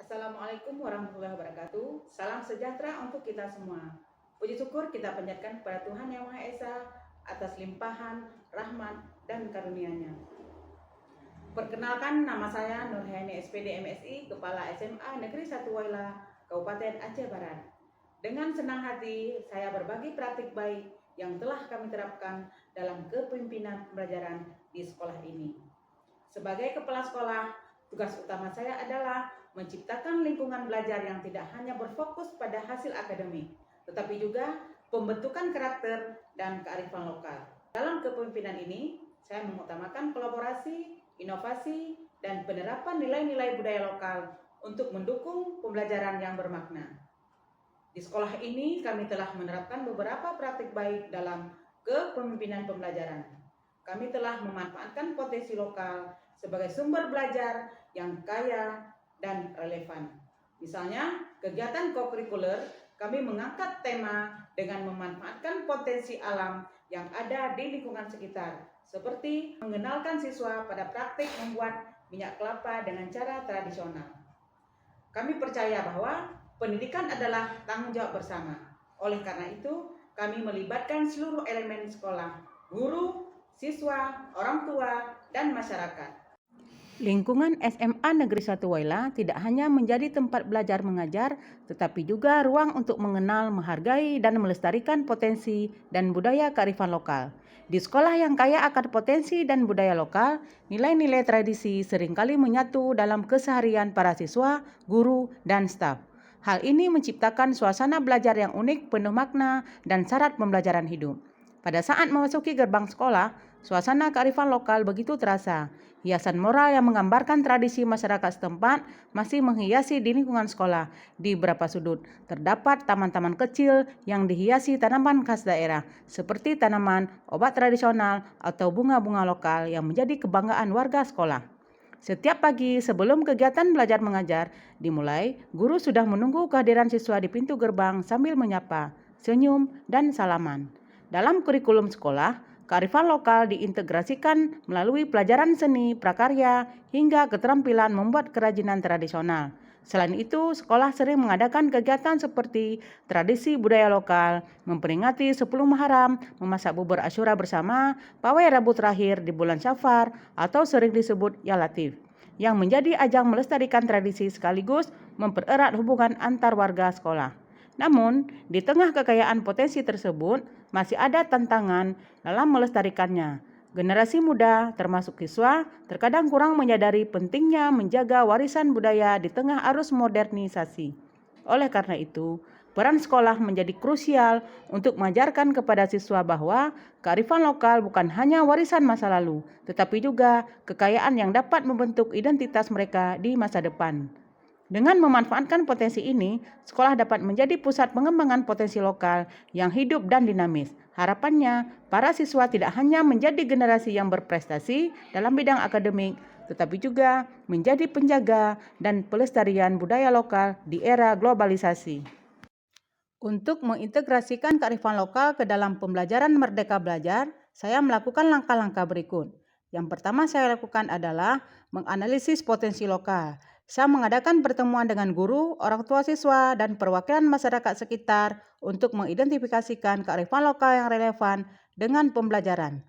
Assalamualaikum warahmatullahi wabarakatuh. Salam sejahtera untuk kita semua. Puji syukur kita panjatkan kepada Tuhan Yang Maha Esa atas limpahan, rahmat, dan karunia-Nya. Perkenalkan, nama saya Nurhayani SPD MSI, Kepala SMA Negeri 1 Waila, Kabupaten Aceh Barat. Dengan senang hati, saya berbagi praktik baik yang telah kami terapkan dalam kepemimpinan pembelajaran di sekolah ini. Sebagai kepala sekolah, tugas utama saya adalah menciptakan lingkungan belajar yang tidak hanya berfokus pada hasil akademik, tetapi juga pembentukan karakter dan kearifan lokal. Dalam kepemimpinan ini, saya mengutamakan kolaborasi, inovasi, dan penerapan nilai-nilai budaya lokal untuk mendukung pembelajaran yang bermakna. Di sekolah ini, kami telah menerapkan beberapa praktik baik dalam kepemimpinan pembelajaran. Kami telah memanfaatkan potensi lokal sebagai sumber belajar yang kaya dan relevan. Misalnya, kegiatan kokurikuler kami mengangkat tema dengan memanfaatkan potensi alam yang ada di lingkungan sekitar, seperti mengenalkan siswa pada praktik membuat minyak kelapa dengan cara tradisional. Kami percaya bahwa pendidikan adalah tanggung jawab bersama. Oleh karena itu, kami melibatkan seluruh elemen sekolah, guru, siswa, orang tua, dan masyarakat. Lingkungan SMA Negeri 1 Waila tidak hanya menjadi tempat belajar mengajar, tetapi juga ruang untuk mengenal, menghargai, dan melestarikan potensi dan budaya kearifan lokal. Di sekolah yang kaya akan potensi dan budaya lokal, nilai-nilai tradisi seringkali menyatu dalam keseharian para siswa, guru, dan staf. Hal ini menciptakan suasana belajar yang unik, penuh makna, dan syarat pembelajaran hidup. Pada saat memasuki gerbang sekolah, suasana kearifan lokal begitu terasa. Hiasan moral yang menggambarkan tradisi masyarakat setempat masih menghiasi di lingkungan sekolah. Di beberapa sudut terdapat taman-taman kecil yang dihiasi tanaman khas daerah, seperti tanaman obat tradisional atau bunga-bunga lokal yang menjadi kebanggaan warga sekolah. Setiap pagi sebelum kegiatan belajar mengajar dimulai, guru sudah menunggu kehadiran siswa di pintu gerbang sambil menyapa, senyum, dan salaman. Dalam kurikulum sekolah, kearifan lokal diintegrasikan melalui pelajaran seni, prakarya, hingga keterampilan membuat kerajinan tradisional. Selain itu, sekolah sering mengadakan kegiatan seperti tradisi budaya lokal, memperingati 10 Muharram, memasak bubur Asyura bersama, pawai Rabu terakhir di bulan Syafar, atau sering disebut Ya Latif, yang menjadi ajang melestarikan tradisi sekaligus mempererat hubungan antar warga sekolah. Namun, di tengah kekayaan potensi tersebut, masih ada tantangan dalam melestarikannya. Generasi muda, termasuk siswa, terkadang kurang menyadari pentingnya menjaga warisan budaya di tengah arus modernisasi. Oleh karena itu, peran sekolah menjadi krusial untuk mengajarkan kepada siswa bahwa kearifan lokal bukan hanya warisan masa lalu, tetapi juga kekayaan yang dapat membentuk identitas mereka di masa depan. Dengan memanfaatkan potensi ini, sekolah dapat menjadi pusat pengembangan potensi lokal yang hidup dan dinamis. Harapannya, para siswa tidak hanya menjadi generasi yang berprestasi dalam bidang akademik, tetapi juga menjadi penjaga dan pelestarian budaya lokal di era globalisasi. Untuk mengintegrasikan kearifan lokal ke dalam pembelajaran Merdeka Belajar, saya melakukan langkah-langkah berikut. Yang pertama saya lakukan adalah menganalisis potensi lokal. Saya mengadakan pertemuan dengan guru, orang tua siswa, dan perwakilan masyarakat sekitar untuk mengidentifikasikan kearifan lokal yang relevan dengan pembelajaran.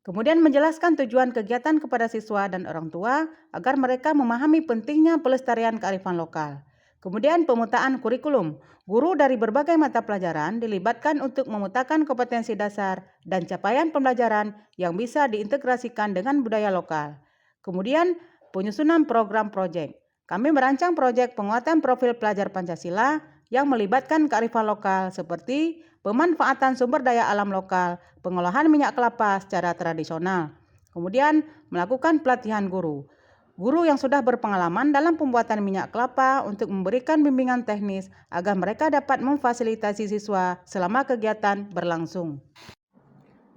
Kemudian menjelaskan tujuan kegiatan kepada siswa dan orang tua agar mereka memahami pentingnya pelestarian kearifan lokal. Kemudian pemetaan kurikulum. Guru dari berbagai mata pelajaran dilibatkan untuk memetakan kompetensi dasar dan capaian pembelajaran yang bisa diintegrasikan dengan budaya lokal. Kemudian penyusunan program proyek. Kami merancang proyek penguatan profil pelajar Pancasila yang melibatkan kearifan lokal seperti pemanfaatan sumber daya alam lokal, pengolahan minyak kelapa secara tradisional. Kemudian melakukan pelatihan guru. Guru yang sudah berpengalaman dalam pembuatan minyak kelapa untuk memberikan bimbingan teknis agar mereka dapat memfasilitasi siswa selama kegiatan berlangsung.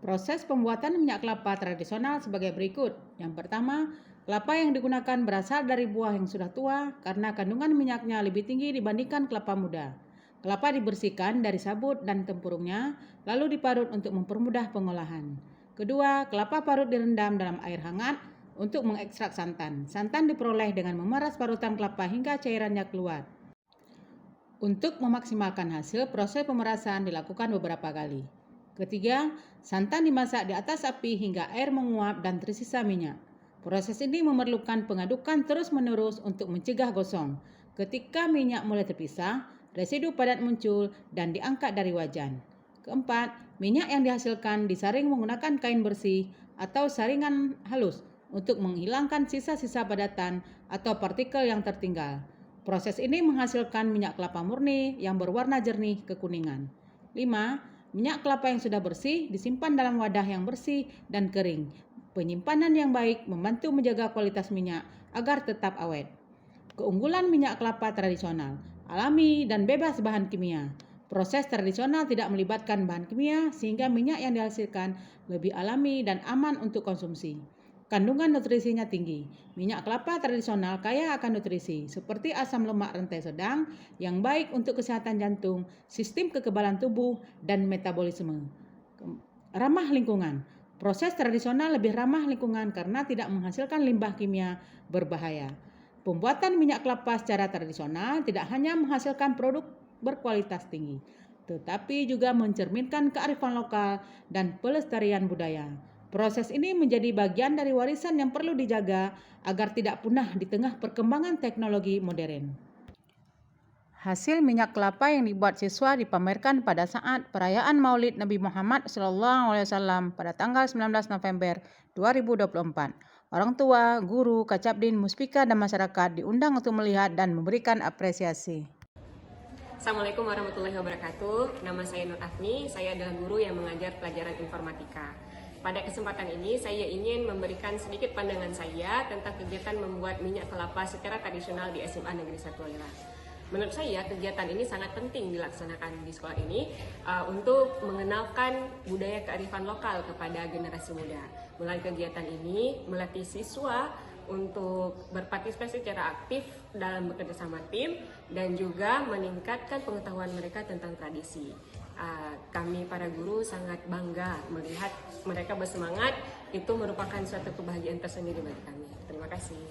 Proses pembuatan minyak kelapa tradisional sebagai berikut. Yang pertama, kelapa yang digunakan berasal dari buah yang sudah tua karena kandungan minyaknya lebih tinggi dibandingkan kelapa muda. Kelapa dibersihkan dari sabut dan tempurungnya, lalu diparut untuk mempermudah pengolahan. Kedua, kelapa parut direndam dalam air hangat untuk mengekstrak santan. Santan diperoleh dengan memeras parutan kelapa hingga cairannya keluar. Untuk memaksimalkan hasil, proses pemerasan dilakukan beberapa kali. Ketiga, santan dimasak di atas api hingga air menguap dan tersisa minyak. Proses ini memerlukan pengadukan terus-menerus untuk mencegah gosong. Ketika minyak mulai terpisah, residu padat muncul dan diangkat dari wajan. Keempat, minyak yang dihasilkan disaring menggunakan kain bersih atau saringan halus untuk menghilangkan sisa-sisa padatan atau partikel yang tertinggal. Proses ini menghasilkan minyak kelapa murni yang berwarna jernih kekuningan. 5. Minyak kelapa yang sudah bersih disimpan dalam wadah yang bersih dan kering. Penyimpanan yang baik membantu menjaga kualitas minyak agar tetap awet. Keunggulan minyak kelapa tradisional, alami dan bebas bahan kimia. Proses tradisional tidak melibatkan bahan kimia sehingga minyak yang dihasilkan lebih alami dan aman untuk konsumsi. Kandungan nutrisinya tinggi. Minyak kelapa tradisional kaya akan nutrisi seperti asam lemak rantai sedang yang baik untuk kesehatan jantung, sistem kekebalan tubuh, dan metabolisme. Ramah lingkungan. Proses tradisional lebih ramah lingkungan karena tidak menghasilkan limbah kimia berbahaya. Pembuatan minyak kelapa secara tradisional tidak hanya menghasilkan produk berkualitas tinggi, tetapi juga mencerminkan kearifan lokal dan pelestarian budaya. Proses ini menjadi bagian dari warisan yang perlu dijaga agar tidak punah di tengah perkembangan teknologi modern. Hasil minyak kelapa yang dibuat siswa dipamerkan pada saat perayaan Maulid Nabi Muhammad SAW pada tanggal 19 November 2024. Orang tua, guru, Kacabdin, Muspika, dan masyarakat diundang untuk melihat dan memberikan apresiasi. Assalamualaikum warahmatullahi wabarakatuh. Nama saya Nur Afni, saya adalah guru yang mengajar pelajaran informatika. Pada kesempatan ini saya ingin memberikan sedikit pandangan saya tentang kegiatan membuat minyak kelapa secara tradisional di SMA Negeri 1 Wailah. Menurut saya kegiatan ini sangat penting dilaksanakan di sekolah ini untuk mengenalkan budaya kearifan lokal kepada generasi muda. Melalui kegiatan ini melatih siswa untuk berpartisipasi secara aktif dalam bekerja sama tim dan juga meningkatkan pengetahuan mereka tentang tradisi. Kami para guru sangat bangga melihat mereka bersemangat, itu merupakan suatu kebahagiaan tersendiri bagi kami. Terima kasih.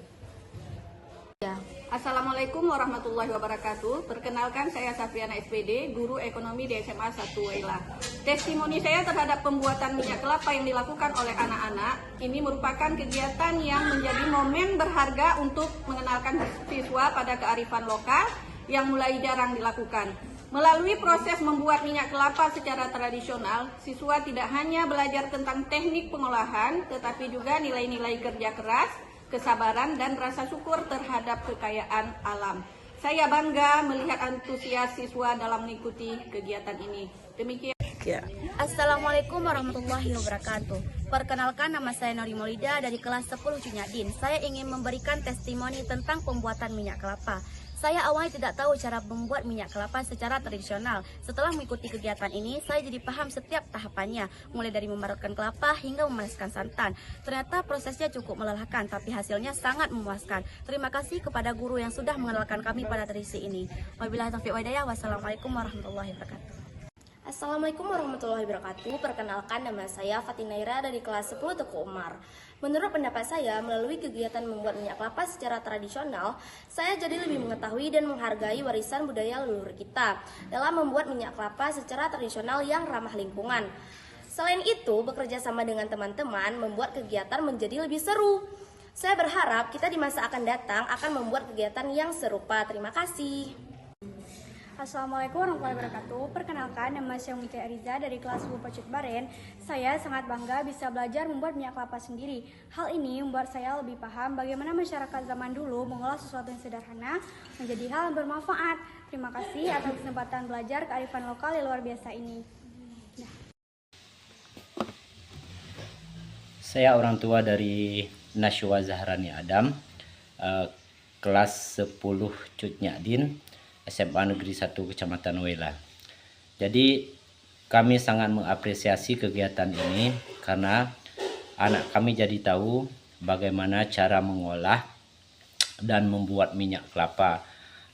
Assalamualaikum warahmatullahi wabarakatuh. Perkenalkan, saya Safiana SPD, guru ekonomi di SMA 1 Wailah. Testimoni saya terhadap pembuatan minyak kelapa yang dilakukan oleh anak-anak ini merupakan kegiatan yang menjadi momen berharga untuk mengenalkan siswa pada kearifan lokal yang mulai jarang dilakukan. Melalui proses membuat minyak kelapa secara tradisional, siswa tidak hanya belajar tentang teknik pengolahan, tetapi juga nilai-nilai kerja keras, kesabaran, dan rasa syukur terhadap kekayaan alam. Saya bangga melihat antusias siswa dalam mengikuti kegiatan ini. Demikian. Assalamualaikum warahmatullahi wabarakatuh. Perkenalkan, nama saya Nori Maulida dari kelas 10 Cunyadin. Saya ingin memberikan testimoni tentang pembuatan minyak kelapa. Saya awalnya tidak tahu cara membuat minyak kelapa secara tradisional. Setelah mengikuti kegiatan ini, saya jadi paham setiap tahapannya, mulai dari memarutkan kelapa hingga memanaskan santan. Ternyata prosesnya cukup melelahkan, tapi hasilnya sangat memuaskan. Terima kasih kepada guru yang sudah mengenalkan kami pada tradisi ini. Wabillahi taufiq wal hidayah. Wassalamualaikum warahmatullahi wabarakatuh. Assalamualaikum warahmatullahi wabarakatuh. Perkenalkan, nama saya Fatinaira dari kelas 10 Teku Umar. Menurut pendapat saya, melalui kegiatan membuat minyak kelapa secara tradisional, saya jadi lebih mengetahui dan menghargai warisan budaya leluhur kita dalam membuat minyak kelapa secara tradisional yang ramah lingkungan. Selain itu, bekerja sama dengan teman-teman membuat kegiatan menjadi lebih seru. Saya berharap kita di masa akan datang akan membuat kegiatan yang serupa. Terima kasih. Assalamualaikum warahmatullahi wabarakatuh. Perkenalkan, nama saya Mita Ariza dari kelas 10 Pacut Baren. Saya sangat bangga bisa belajar membuat minyak kelapa sendiri. Hal ini membuat saya lebih paham bagaimana masyarakat zaman dulu mengolah sesuatu yang sederhana menjadi hal yang bermanfaat. Terima kasih atas kesempatan belajar kearifan lokal yang luar biasa ini. Saya orang tua dari Nashwa Zahrani Adam, kelas 10 Cutnyadin, SMA Negeri 1 Kecamatan Wailah. Jadi kami sangat mengapresiasi kegiatan ini karena anak kami jadi tahu bagaimana cara mengolah dan membuat minyak kelapa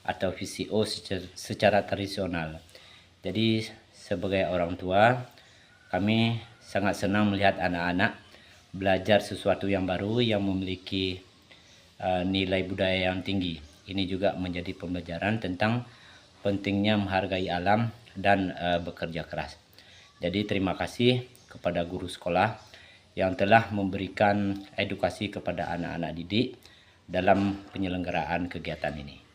atau VCO secara tradisional. Jadi sebagai orang tua, kami sangat senang melihat anak-anak belajar sesuatu yang baru yang memiliki nilai budaya yang tinggi. Ini juga menjadi pembelajaran tentang pentingnya menghargai alam dan bekerja keras. Jadi terima kasih kepada guru sekolah yang telah memberikan edukasi kepada anak-anak didik dalam penyelenggaraan kegiatan ini.